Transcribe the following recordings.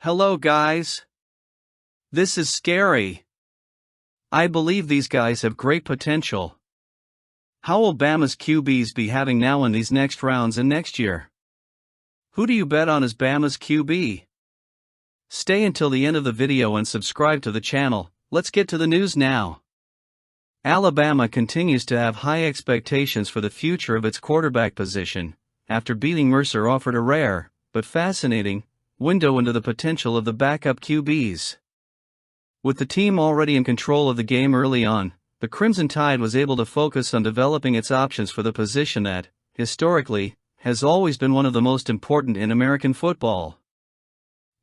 Hello guys. This is scary. I believe these guys have great potential. How will Bama's QBs be having now in these next rounds and next year? Who do you bet on as Bama's QB? Stay until the end of the video and subscribe to the channel. Let's get to the news now. Alabama continues to have high expectations for the future of its quarterback position, after beating Mercer offered a rare, but fascinating, window into the potential of the backup QBs. With the team already in control of the game early on, the Crimson Tide was able to focus on developing its options for the position that, historically, has always been one of the most important in American football.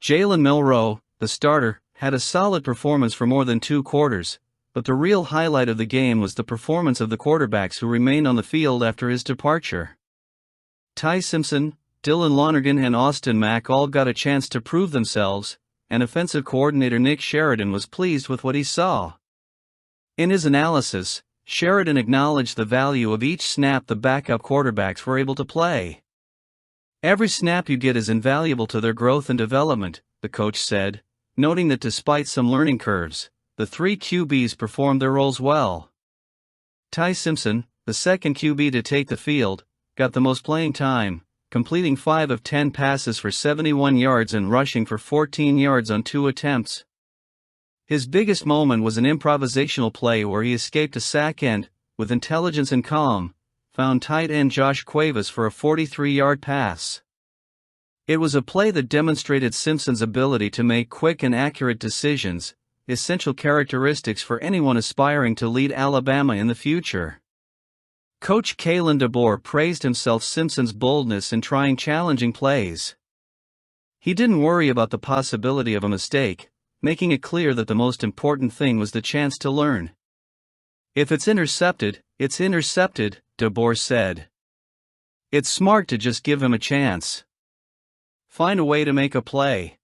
Jalen Milroe, the starter, had a solid performance for more than 2 quarters, but the real highlight of the game was the performance of the quarterbacks who remained on the field after his departure. Ty Simpson, Dylan Lonergan and Austin Mack all got a chance to prove themselves, and offensive coordinator Nick Sheridan was pleased with what he saw. In his analysis, Sheridan acknowledged the value of each snap the backup quarterbacks were able to play. Every snap you get is invaluable to their growth and development, the coach said, noting that despite some learning curves, the 3 QBs performed their roles well. Ty Simpson, the second QB to take the field, got the most playing time, completing 5 of 10 passes for 71 yards and rushing for 14 yards on 2 attempts. His biggest moment was an improvisational play where he escaped a sack and, with intelligence and calm, found tight end Josh Cuevas for a 43-yard pass. It was a play that demonstrated Simpson's ability to make quick and accurate decisions, essential characteristics for anyone aspiring to lead Alabama in the future. Coach Kalen DeBoer praised Simpson's boldness in trying challenging plays. He didn't worry about the possibility of a mistake, making it clear that the most important thing was the chance to learn. If it's intercepted, DeBoer said. It's smart to just give him a chance. Find a way to make a play.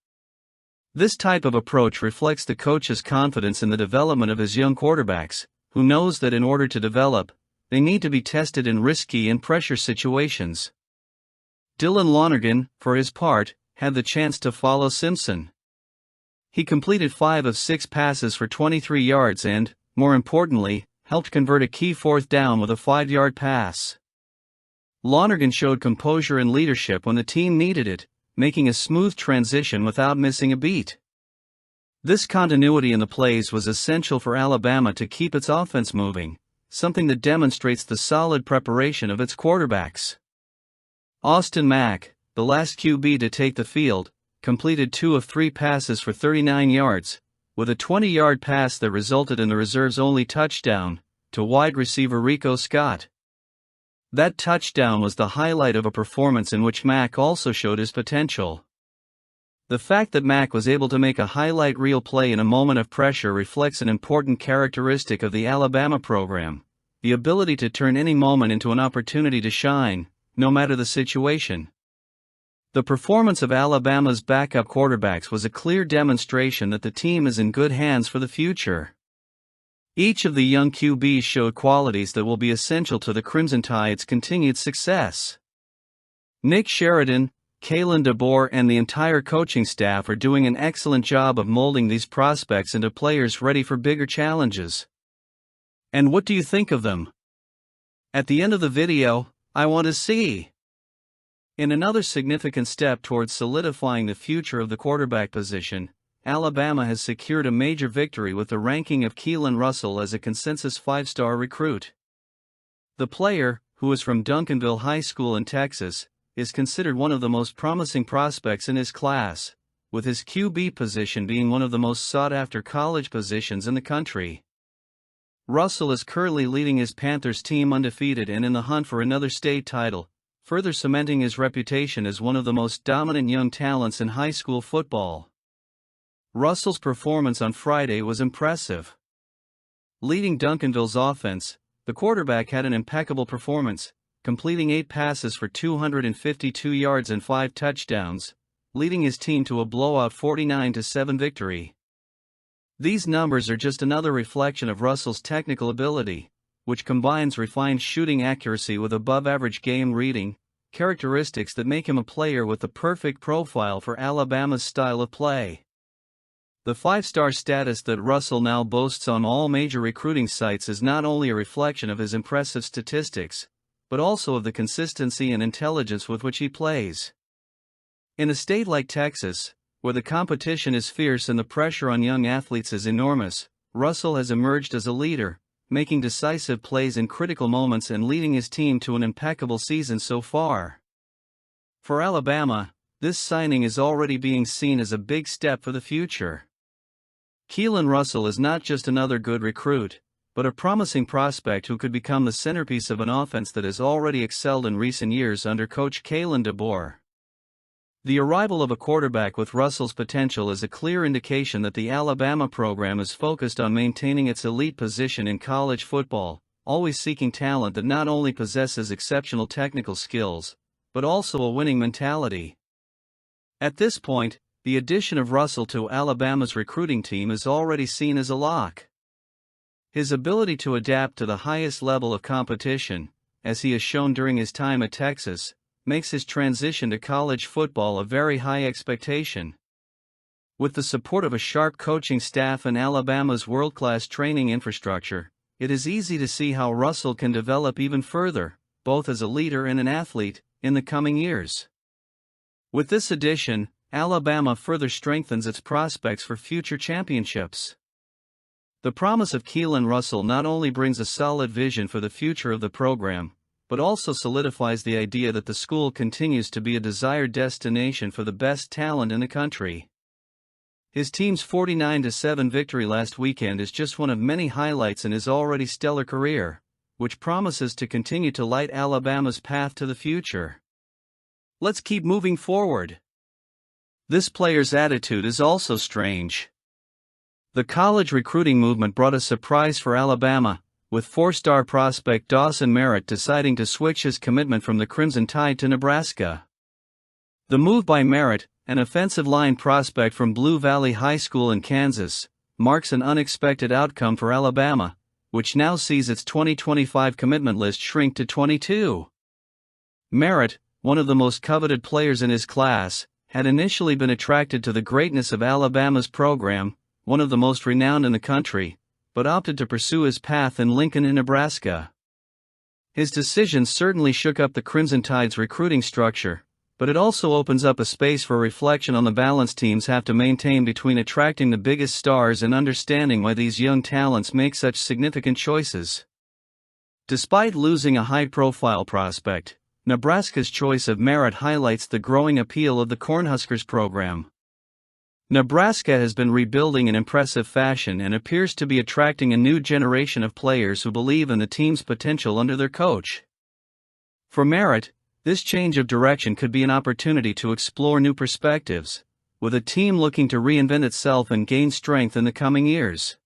This type of approach reflects the coach's confidence in the development of his young quarterbacks, who knows that in order to develop, they need to be tested in risky and pressure situations. Dylan Lonergan, for his part, had the chance to follow Simpson. He completed 5 of 6 passes for 23 yards and, more importantly, helped convert a key 4th down with a 5-yard pass. Lonergan showed composure and leadership when the team needed it, making a smooth transition without missing a beat. This continuity in the plays was essential for Alabama to keep its offense moving, something that demonstrates the solid preparation of its quarterbacks. Austin Mack, the last QB to take the field, completed 2 of 3 passes for 39 yards, with a 20-yard pass that resulted in the reserve's only touchdown, to wide receiver Rico Scott. That touchdown was the highlight of a performance in which Mack also showed his potential. The fact that Mack was able to make a highlight reel play in a moment of pressure reflects an important characteristic of the Alabama program: the ability to turn any moment into an opportunity to shine, no matter the situation. The performance of Alabama's backup quarterbacks was a clear demonstration that the team is in good hands for the future. Each of the young QBs showed qualities that will be essential to the Crimson Tide's continued success. Nick Sheridan, Kalen DeBoer and the entire coaching staff are doing an excellent job of molding these prospects into players ready for bigger challenges. And what do you think of them? At the end of the video, I want to see. In another significant step towards solidifying the future of the quarterback position, Alabama has secured a major victory with the ranking of Keelan Russell as a consensus 5-star recruit. The player, who is from Duncanville High School in Texas, is considered one of the most promising prospects in his class, with his QB position being one of the most sought-after college positions in the country. Russell is currently leading his Panthers team undefeated and in the hunt for another state title, further cementing his reputation as one of the most dominant young talents in high school football. Russell's performance on Friday was impressive. Leading Duncanville's offense, the quarterback had an impeccable performance, completing 8 passes for 252 yards and 5 touchdowns, leading his team to a blowout 49-7 victory. These numbers are just another reflection of Russell's technical ability, which combines refined shooting accuracy with above-average game reading, characteristics that make him a player with the perfect profile for Alabama's style of play. The five-star status that Russell now boasts on all major recruiting sites is not only a reflection of his impressive statistics, but also of the consistency and intelligence with which he plays. In a state like Texas, where the competition is fierce and the pressure on young athletes is enormous, Russell has emerged as a leader, making decisive plays in critical moments and leading his team to an impeccable season so far. For Alabama, this signing is already being seen as a big step for the future. Keelan Russell is not just another good recruit, but a promising prospect who could become the centerpiece of an offense that has already excelled in recent years under coach Kalen DeBoer. The arrival of a quarterback with Russell's potential is a clear indication that the Alabama program is focused on maintaining its elite position in college football, always seeking talent that not only possesses exceptional technical skills, but also a winning mentality. At this point, the addition of Russell to Alabama's recruiting team is already seen as a lock. His ability to adapt to the highest level of competition, as he has shown during his time at Texas, makes his transition to college football a very high expectation. With the support of a sharp coaching staff and Alabama's world-class training infrastructure, it is easy to see how Russell can develop even further, both as a leader and an athlete, in the coming years. With this addition, Alabama further strengthens its prospects for future championships. The promise of Keelan Russell not only brings a solid vision for the future of the program, but also solidifies the idea that the school continues to be a desired destination for the best talent in the country. His team's 49-7 victory last weekend is just one of many highlights in his already stellar career, which promises to continue to light Alabama's path to the future. Let's keep moving forward. This player's attitude is also strange. The college recruiting movement brought a surprise for Alabama, with four-star prospect Dawson Meritt deciding to switch his commitment from the Crimson Tide to Nebraska. The move by Meritt, an offensive line prospect from Blue Valley High School in Kansas, marks an unexpected outcome for Alabama, which now sees its 2025 commitment list shrink to 22. Meritt, one of the most coveted players in his class, had initially been attracted to the greatness of Alabama's program, one of the most renowned in the country, but opted to pursue his path in Lincoln, Nebraska. His decision certainly shook up the Crimson Tide's recruiting structure, but it also opens up a space for reflection on the balance teams have to maintain between attracting the biggest stars and understanding why these young talents make such significant choices. Despite losing a high-profile prospect, Nebraska's choice of Meritt highlights the growing appeal of the Cornhuskers program. Nebraska has been rebuilding in impressive fashion and appears to be attracting a new generation of players who believe in the team's potential under their coach. For Meritt, this change of direction could be an opportunity to explore new perspectives, with a team looking to reinvent itself and gain strength in the coming years.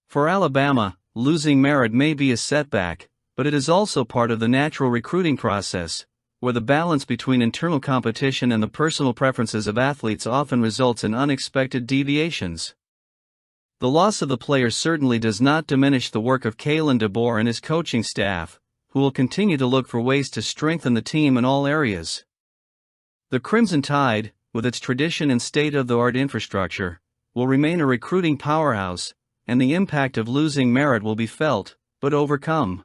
For Alabama, losing Meritt may be a setback, but it is also part of the natural recruiting process, where the balance between internal competition and the personal preferences of athletes often results in unexpected deviations. The loss of the player certainly does not diminish the work of Kalen DeBoer and his coaching staff, who will continue to look for ways to strengthen the team in all areas. The Crimson Tide, with its tradition and state-of-the-art infrastructure, will remain a recruiting powerhouse, and the impact of losing Meritt will be felt, but overcome.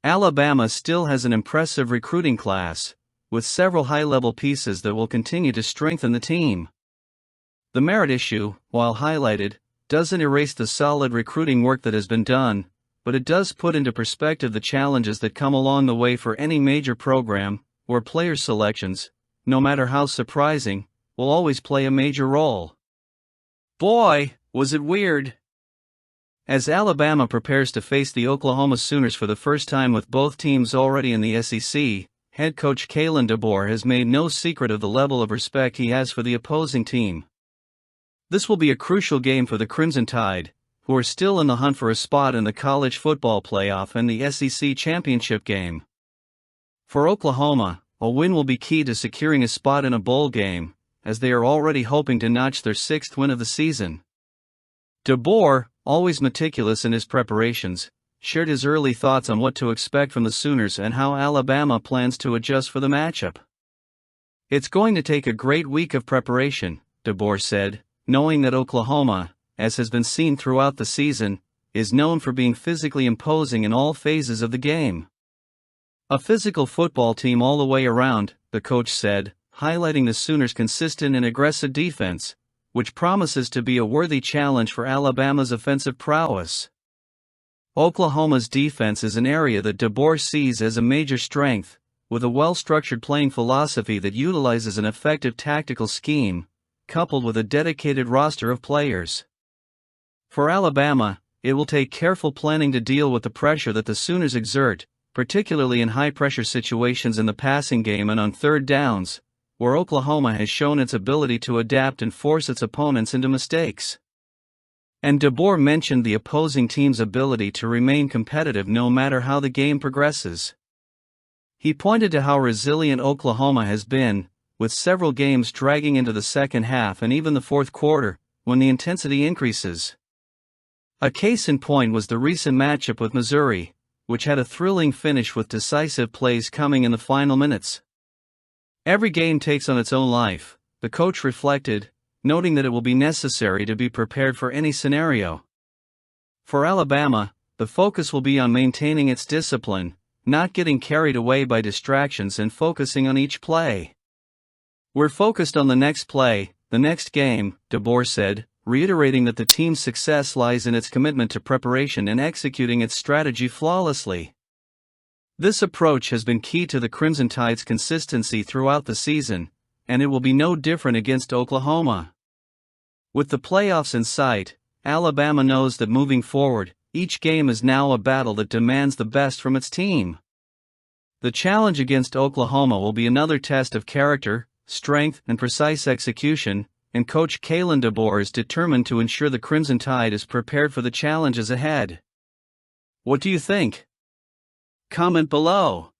Alabama still has an impressive recruiting class, with several high-level pieces that will continue to strengthen the team. The Meritt issue, while highlighted, doesn't erase the solid recruiting work that has been done, but it does put into perspective the challenges that come along the way for any major program, where player selections, no matter how surprising, will always play a major role. Boy, was it weird! As Alabama prepares to face the Oklahoma Sooners for the first time with both teams already in the SEC, head coach Kalen DeBoer has made no secret of the level of respect he has for the opposing team. This will be a crucial game for the Crimson Tide, who are still in the hunt for a spot in the college football playoff and the SEC championship game. For Oklahoma, a win will be key to securing a spot in a bowl game, as they are already hoping to notch their 6th win of the season. DeBoer, always meticulous in his preparations, shared his early thoughts on what to expect from the Sooners and how Alabama plans to adjust for the matchup. "It's going to take a great week of preparation," DeBoer said, knowing that Oklahoma, as has been seen throughout the season, is known for being physically imposing in all phases of the game. "A physical football team all the way around," the coach said, highlighting the Sooners' consistent and aggressive defense, which promises to be a worthy challenge for Alabama's offensive prowess. Oklahoma's defense is an area that DeBoer sees as a major strength, with a well-structured playing philosophy that utilizes an effective tactical scheme, coupled with a dedicated roster of players. For Alabama, it will take careful planning to deal with the pressure that the Sooners exert, particularly in high-pressure situations in the passing game and on third downs, where Oklahoma has shown its ability to adapt and force its opponents into mistakes. And DeBoer mentioned the opposing team's ability to remain competitive no matter how the game progresses. He pointed to how resilient Oklahoma has been, with several games dragging into the second half and even the fourth quarter, when the intensity increases. A case in point was the recent matchup with Missouri, which had a thrilling finish with decisive plays coming in the final minutes. "Every game takes on its own life," the coach reflected, noting that it will be necessary to be prepared for any scenario. For Alabama, the focus will be on maintaining its discipline, not getting carried away by distractions and focusing on each play. "We're focused on the next play, the next game," DeBoer said, reiterating that the team's success lies in its commitment to preparation and executing its strategy flawlessly. This approach has been key to the Crimson Tide's consistency throughout the season, and it will be no different against Oklahoma. With the playoffs in sight, Alabama knows that moving forward, each game is now a battle that demands the best from its team. The challenge against Oklahoma will be another test of character, strength, and precise execution, and Coach Kalen DeBoer is determined to ensure the Crimson Tide is prepared for the challenges ahead. What do you think? Comment below.